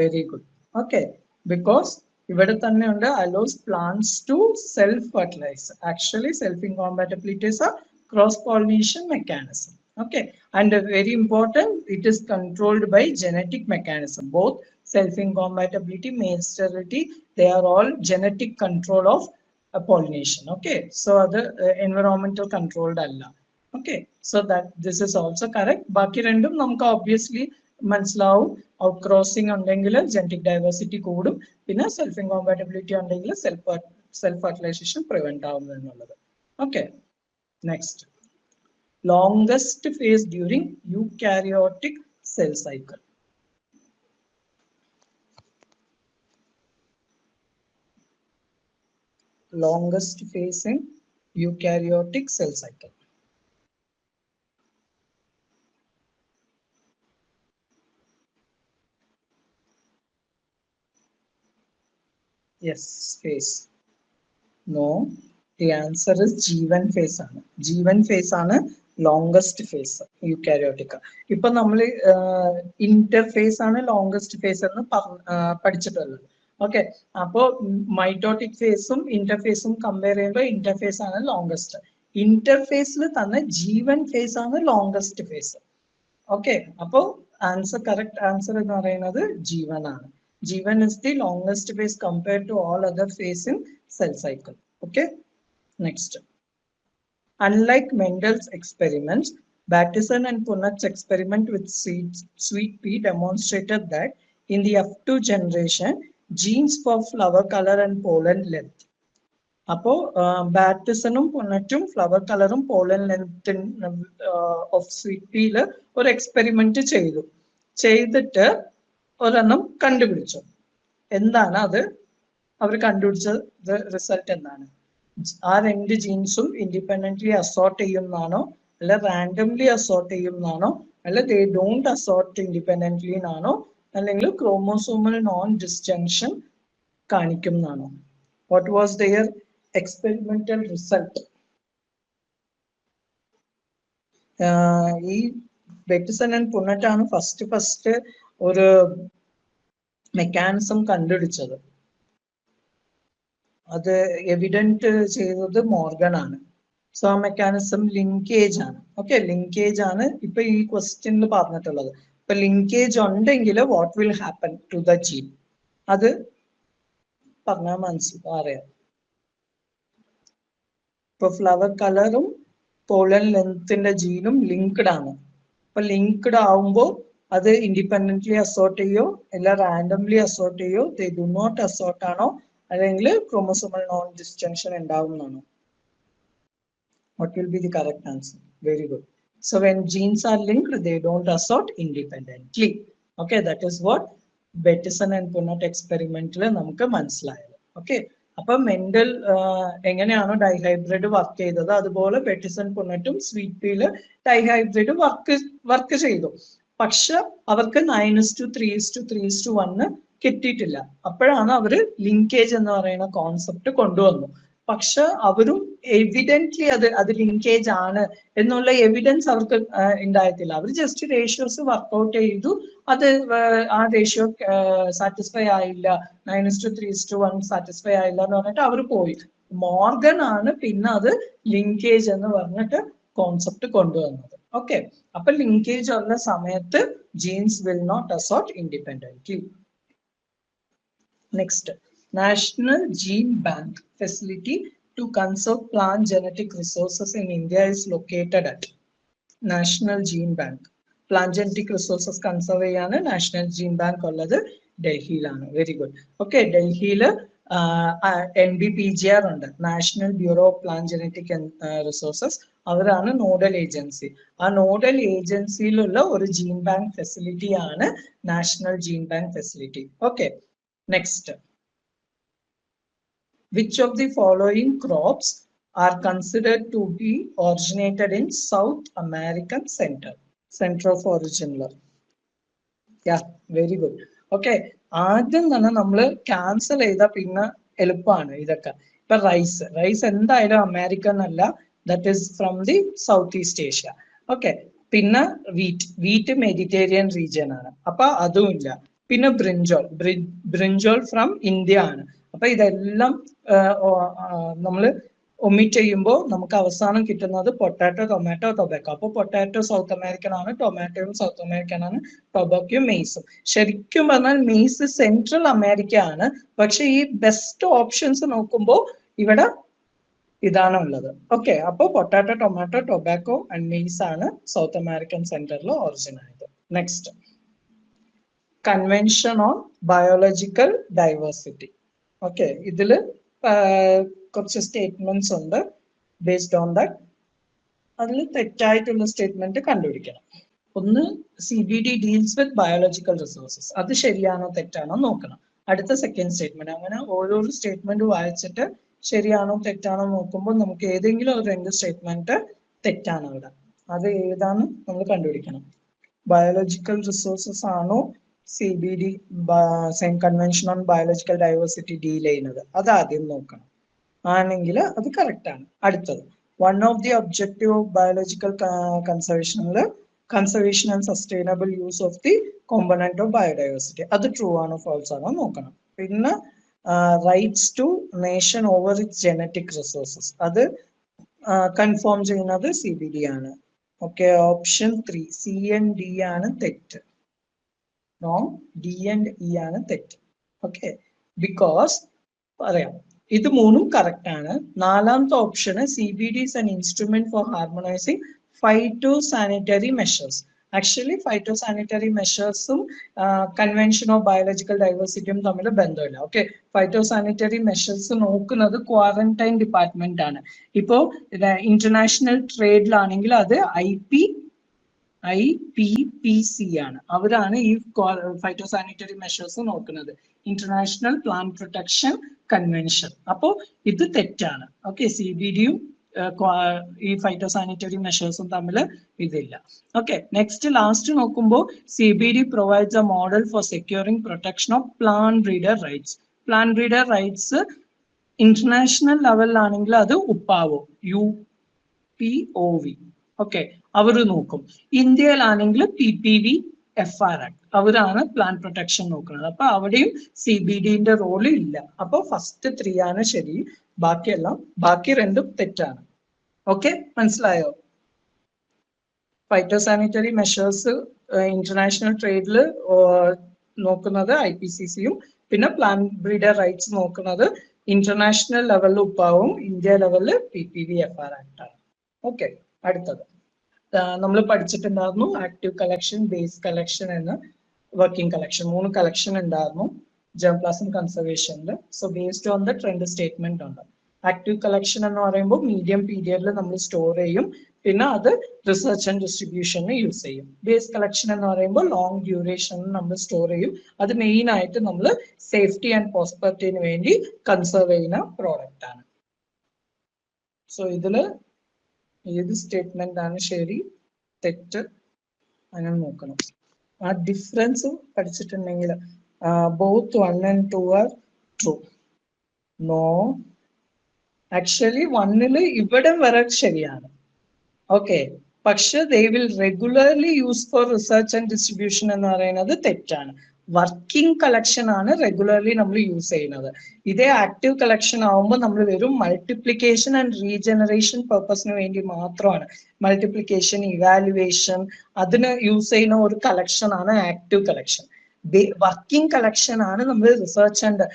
Very good. ഓക്കെ, ബിക്കോസ് ഇവിടെ തന്നെ ഉണ്ട് allows plants to self fertilise. Actually self incompatibility is a cross pollination mechanism. Okay, and very important, it is controlled by genetic mechanism. Both self-incompatibility, male sterility, they are all genetic control of pollination. Okay, so the environmental controlled alla. Okay, so that this is also correct. Baki rendum namukku obviously manasilavum. Outcrossing undengil genetic diversity koodum, pinna self-incompatibility undengil self-fertilization prevent avunu ennallathu. Okay, next. Longest phase during eukaryotic cell cycle. Longest phase in eukaryotic cell cycle. Yes, phase. No, the answer is G1 phase ആണ്. G1 phase ആണ് longest face eukaryotic. ഇപ്പൊ നമ്മൾ interface ആണ് longest face എന്ന് പഠിച്ചിട്ടുള്ളത്. Okay, അപ്പോ mitotic ഫേസും ഇന്റർഫേസും compare ചെയ്യുമ്പോൾ ഇന്റർഫേസ് ആണ് ലോങ്സ്റ്റ്. ഇന്റർഫേസിൽ തന്നെ G1 ഫേസ് ആണ് ലോങ്സ്റ്റ് ഫേസ്. ഓക്കെ, അപ്പോ ആൻസർ കറക്റ്റ് ആൻസർ എന്ന് പറയുന്നത് G1 ആണ്. G1 is the longest phase compared to all other phase in cell cycle. Okay, next. Unlike Mendel's experiments, Bateson and Punnett's experiment with sweet pea demonstrated that in the F2 generation, genes for flower color and pollen length. അപ്പോ ബാറ്റിസണും പുന്നറ്റും flower കളറും pollen length of sweet peel ഒരു experiment ചെയ്തിട്ട് ഒരെണ്ണം കണ്ടുപിടിച്ചു. എന്താണ് അത്? അവർ കണ്ടുപിടിച്ച result എന്താണ്? ആ രണ്ട് ജീൻസും ഇൻഡിപെൻഡന്റ്ലി അസോർട്ട് ചെയ്യുന്നതാണോ, അല്ല റാൻഡംലി അസോർട്ട് ചെയ്യുന്നതാണോ, അല്ല ദേ ഡോണ്ട് അസോർട്ട് ഇൻഡിപെൻഡന്റ്ലി എന്നാണോ, അല്ലെങ്കിൽ ക്രോമോസോമൽ നോൺ ഡിസ്ജങ്ഷൻ കാണിക്കുന്നതാണോ? What was there experimental result? ഈ ബെറ്റിസൺ ആൻഡ് പുന്നറ്റ് ആണ് ഫസ്റ്റ് ഒരു മെക്കാനിസം കണ്ടുപിടിച്ചത്. അത് എവിഡന്റ് ചെയ്തത് മോർഗൻ ആണ്. സോ ആ മെക്കാനിസം ലിങ്കേജ് ആണ്. ഓക്കെ, ലിങ്കേജ് ആണ് ഇപ്പൊ ഈ ക്വസ്റ്റ്യനിൽ പറഞ്ഞിട്ടുള്ളത്. ഇപ്പൊ ലിങ്കേജ് ഉണ്ടെങ്കിൽ what will happen to the gene? അത് പറഞ്ഞാൽ അറിയാം. ഇപ്പൊ ഫ്ലവർ കളറും പോളൻ ലെങ്ത്തിന്റെ ജീനും ലിങ്ക്ഡ് ആണ്. അപ്പൊ ലിങ്ക്ഡ് ആവുമ്പോൾ അത് ഇൻഡിപെൻഡന്റ്ലി അസോർട്ട് ചെയ്യോ, അല്ല റാൻഡംലി അസോർട്ട് ചെയ്യോ, ദേ ഡു നോട്ട് അസോർട്ട് ആണോ, അല്ലെങ്കിൽ ക്രോമോസോമൽ നോൺ ഡിസ്ജങ്ഷൻ ഉണ്ടാവുന്നതാണോ? What will be the correct answer? Very good. So when genes are linked, they don't assort independently. Okay, that is what Bettison and Punnett experimental നമുക്ക് മനസ്സിലായത്. Okay, അപ്പൊ mental എങ്ങനെയാണോ dihybrid work ചെയ്തത് അതുപോലെ ബെറ്റിസൺ പുന്നറ്റും sweet peel dihybrid work ചെയ്തു. പക്ഷെ അവർക്ക് 9:3:3:1 കിട്ടിയിട്ടില്ല. അപ്പോഴാണ് അവര് ലിങ്കേജ് എന്ന് പറയുന്ന കോൺസെപ്റ്റ് കൊണ്ടുവന്നു. പക്ഷെ അവരും എവിഡന്റ്ലി അത് ലിങ്കേജ് ആണ് എന്നുള്ള എവിഡൻസ് അവർക്ക് ഉണ്ടായിട്ടില്ല. അവർ ജസ്റ്റ് റേഷ്യോസ് വർക്ക്ഔട്ട് ചെയ്തു. അത് ആ റേഷ്യോ സാറ്റിസ്ഫൈ ആയില്ല, 9:3:1 സാറ്റിസ്ഫൈ ആയില്ല എന്ന് പറഞ്ഞിട്ട് അവർ പോയി. മോർഗൻ ആണ് പിന്നെ അത് ലിങ്കേജ് എന്ന് പറഞ്ഞിട്ട് കോൺസെപ്റ്റ് കൊണ്ടുവന്നത്. ഓക്കെ, അപ്പൊ ലിങ്കേജ് ഉള്ള സമയത്ത് genes will not assort independently. Next, National Gene Bank facility to conserve plant genetic resources in India is located at National Gene Bank. Plant genetic resources conserve ചെയ്യാണ് National Gene Bank ഉള്ളത് ഡൽഹിയിലാണ്. Very good. Okay, ഡൽഹിയിൽ NBPGR ഉണ്ട്, national bureau of plant genetic resources. അവരാണ് nodal agency. ആ nodal ഏജൻസിയിലുള്ള ഒരു gene bank facility ആണ് national gene bank facility. Okay, next, which of the following crops are considered to be originated in South American center of origin? Yeah, very good. Okay, ആദ്യം തന്നെ നമ്മൾ cancel ചെയ്ത പിന്നെ എളുപ്പമാണ് ഇതൊക്കെ. ഇപ്പൊ റൈസ് എന്തായാലും അമേരിക്കൻ അല്ല, that is from the south east Asia. Okay, പിന്നെ വീറ്റ് മെഡിറ്റേറിയൻ റീജിയൻ ആണ്, അപ്പൊ അതും ഇല്ല. പിന്നെ ബ്രിഞ്ചോൾ ഫ്രം ഇന്ത്യ ആണ്. അപ്പൊ ഇതെല്ലാം നമ്മൾ ഒമിറ്റ് ചെയ്യുമ്പോൾ നമുക്ക് അവസാനം കിട്ടുന്നത് പൊട്ടാറ്റോ, ടൊമാറ്റോ, ടൊബാക്കോ. അപ്പൊ പൊട്ടാറ്റോ സൗത്ത് അമേരിക്കൻ ആണ്, ടൊമാറ്റോയും സൗത്ത് അമേരിക്കൻ ആണ്, ടൊബാക്കോയും മെയ്സും. ശരിക്കും പറഞ്ഞാൽ മെയ്സ് സെൻട്രൽ അമേരിക്ക ആണ്. പക്ഷെ ഈ ബെസ്റ്റ് ഓപ്ഷൻസ് നോക്കുമ്പോൾ ഇവിടെ ഇതാണ് ഉള്ളത്. ഓക്കെ, അപ്പൊ potato, tomato, tobacco and maze ആണ് സൗത്ത് അമേരിക്കൻ സെന്ററിൽ ഒറിജിൻ ആയത്. Next, convention on biological diversity. Okay, ഇതില് കുറച്ച് സ്റ്റേറ്റ്മെന്റ്സ് ഉണ്ട്. ബേസ്ഡ് ഓൺ ദാറ്റ് അതിൽ തെറ്റായിട്ടുള്ള സ്റ്റേറ്റ്മെന്റ് കണ്ടുപിടിക്കണം. ഒന്ന്, CBD deals with biological resources. അത് ശരിയാണോ തെറ്റാണോ നോക്കണം. അടുത്ത സെക്കൻഡ് സ്റ്റേറ്റ്മെന്റ്. അങ്ങനെ ഓരോരോ സ്റ്റേറ്റ്മെന്റ് വായിച്ചിട്ട് ശരിയാണോ തെറ്റാണോ നോക്കുമ്പോൾ നമുക്ക് ഏതെങ്കിലും ഒരു 2 സ്റ്റേറ്റ്മെന്റ് തെറ്റാണ് അവിടെ. അത് ഏതാണ് നമ്മൾ കണ്ടുപിടിക്കണം. ബയോളജിക്കൽ റിസോഴ്സസ് ആണോ CBD convention on biological diversity deal ചെയ്യുന്നത്, അത് ആദ്യം നോക്കണം. ആണെങ്കിൽ അത് കറക്റ്റ് ആണ്. അടുത്തത്, one of the objective of biological conservation and sustainable use of the component of biodiversity, അത് ട്രൂ ആണോ ഫാൾസ് ആണോ നോക്കണം. പിന്നെ rights to nation over its genetic resources, അത് കൺഫേം ചെയ്യുന്നത് CBD ആണ്. Okay, option 3 C and D ആണ് തെറ്റ്. D and E ആണ് തെറ്റ്. ഓക്കെ, ബിക്കോസ് പറയാം ഇത് മൂന്നും കറക്റ്റ് ആണ്. നാലാമത്തെ ഓപ്ഷന് CBD is an instrument for harmonizing phytosanitary measures. Actually phytosanitary മെഷേഴ്സും കൺവെൻഷൻ ഓഫ് ബയോളജിക്കൽ ഡൈവേഴ്സിറ്റിയും തമ്മിൽ ബന്ധമില്ല. ഓക്കെ, ഫൈറ്റോസാനിറ്ററി മെഷേഴ്സ് നോക്കുന്നത് ക്വാറന്റൈൻ ഡിപ്പാർട്ട്മെന്റ് ആണ്. ഇപ്പോ ഇന്റർനാഷണൽ ട്രേഡിലാണെങ്കിൽ അത് IP IPPC ആണ്. അവരാണ് ഈ ഫൈറ്റോസാനിറ്ററി മെഷേഴ്സ് നോക്കുന്നത്. International plant protection convention. അപ്പോൾ ഇത് തെറ്റാണ്. ഓക്കെ, CBDയും ഈ ഫൈറ്റോസാനിറ്ററി മെഷേഴ്സും തമ്മിൽ ഇതില്ല. ഓക്കെ, നെക്സ്റ്റ് ലാസ്റ്റ് നോക്കുമ്പോൾ CBD provides a model for securing protection of plant breeder rights. Plant breeder rights international ലെവലിലാണെങ്കിൽ അത് ഉപ്പാവോ, UPOV. ഓക്കെ, അവർ നോക്കും. ഇന്ത്യയിലാണെങ്കിൽ PPV FR ആക്ട്, അവരാണ് പ്ലാന്റ് പ്രൊട്ടക്ഷൻ നോക്കുന്നത്. അപ്പൊ അവിടെയും CBDന്റെ റോള് ഇല്ല. അപ്പൊ ഫസ്റ്റ് 3 ആണ് ശരി, ബാക്കി രണ്ടും തെറ്റാണ്. ഓക്കെ, മനസ്സിലായോ? ഫൈറ്റോസാനിറ്ററി മെഷേഴ്സ് ഇന്റർനാഷണൽ ട്രേഡിൽ നോക്കുന്നത് IPCCയും, പിന്നെ പ്ലാന്റ് ബ്രീഡർ റൈറ്റ്സ് നോക്കുന്നത് ഇന്റർനാഷണൽ ലെവലിൽ ഉപ്പാവും, ഇന്ത്യ ലെവലിൽ PPV FR ആക്ട് ആണ്. ഓക്കെ, അടുത്തത് നമ്മൾ പഠിച്ചിട്ടുണ്ടായിരുന്നു ആക്റ്റീവ് കളക്ഷൻ, ബേസ് കളക്ഷൻ എന്ന് വർക്കിംഗ് കളക്ഷൻ. 3 കളക്ഷൻ ഉണ്ടായിരുന്നു ജെർം പ്ലാസം കൺസർവേഷനിൽ. So based on the trend statement ഉണ്ട്. ആക്റ്റീവ് കളക്ഷൻ എന്ന് പറയുമ്പോൾ മീഡിയം പീരിയഡിൽ നമ്മൾ സ്റ്റോർ ചെയ്യും, പിന്നെ അത് റിസർച്ച് ആൻഡ് ഡിസ്ട്രിബ്യൂഷന് യൂസ് ചെയ്യും. ബേസ് കളക്ഷൻ എന്ന് പറയുമ്പോൾ ലോങ് ഡ്യൂറേഷനിൽ നമ്മൾ സ്റ്റോർ ചെയ്യും. അത് മെയിൻ ആയിട്ട് നമ്മൾ സേഫ്റ്റി ആൻഡ് പ്രോസ്പെറിറ്റിന് വേണ്ടി കൺസർവ് ചെയ്യുന്ന പ്രോഡക്റ്റ് ആണ്. സോ ഇതില് ഏത് സ്റ്റേറ്റ്മെന്റ് ആണ് ശരി, തെറ്റ് അങ്ങനെ നോക്കണം. ആ ഡിഫറൻസ് പഠിച്ചിട്ടുണ്ടെങ്കിൽ both 1 and 2 are true. No, actually 1 ഇവിടെ വരെ ശരിയാണ്. ഓക്കെ, പക്ഷെ they will regularly use for research and distribution എന്ന് പറയുന്നത് തെറ്റാണ്. വർക്കിംഗ് കളക്ഷൻ ആണ് റെഗുലർലി നമ്മൾ യൂസ് ചെയ്യുന്നത്. ഇതേ ആക്റ്റീവ് കളക്ഷൻ ആവുമ്പോൾ നമ്മൾ വെറും മൾട്ടിപ്ലിക്കേഷൻ ആൻഡ് റീജനറേഷൻ പർപ്പസിന് വേണ്ടി മാത്രമാണ്. മൾട്ടിപ്ലിക്കേഷൻ, ഇവാലുവേഷൻ, അതിന് യൂസ് ചെയ്യുന്ന ഒരു കളക്ഷൻ ആണ് ആക്റ്റീവ് കളക്ഷൻ. വർക്കിംഗ് കളക്ഷൻ ആണ് നമ്മൾ റിസർച്ച് ആൻഡ്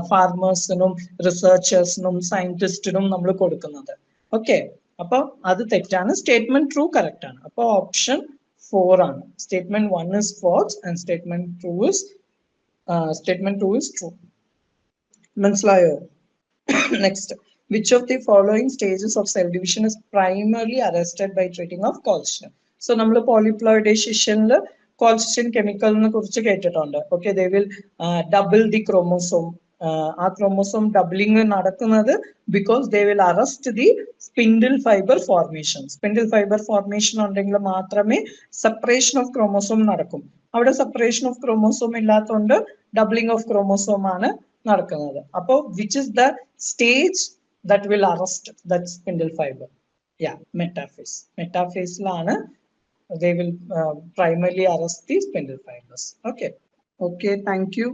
ഫാർമേഴ്സിനും റിസർച്ചേഴ്സിനും സയന്റിസ്റ്റിനും നമ്മൾ കൊടുക്കുന്നത്. ഓക്കെ, അപ്പൊ അത് തെറ്റാണ്. സ്റ്റേറ്റ്മെന്റ് ട്രൂ കറക്റ്റ് ആണ്. അപ്പൊ ഓപ്ഷൻ 4 ആണ്. Statement 1 is false and statement 2 is true. മനസ്സിലായോ? Next, which of the following stages of cell division is primarily arrested by treating of colchicine? So നമ്മൾ polyploidization colchicine കെമിക്കലിനെ കുറിച്ച് കേട്ടിട്ടുണ്ട്. Okay, they will double the chromosome. ആ chromosome doubling നടക്കുന്നത് because they will arrest the spindle fibre formation. Spindle fibre formation ഉണ്ടെങ്കിൽ മാത്രമേ separation of chromosome നടക്കും. അവിടെ സെപ്പറേഷൻ ഓഫ് ക്രോമോസോം ഇല്ലാത്തതുകൊണ്ട് ഡബിളിങ് ഓഫ് ക്രോമോസോം ആണ് നടക്കുന്നത്. അപ്പോൾ which is the stage that will arrest that spindle fibre? Metaphase. മെറ്റാഫേസിലാണ് they will primarily arrest the spindle fibers. Okay, thank you.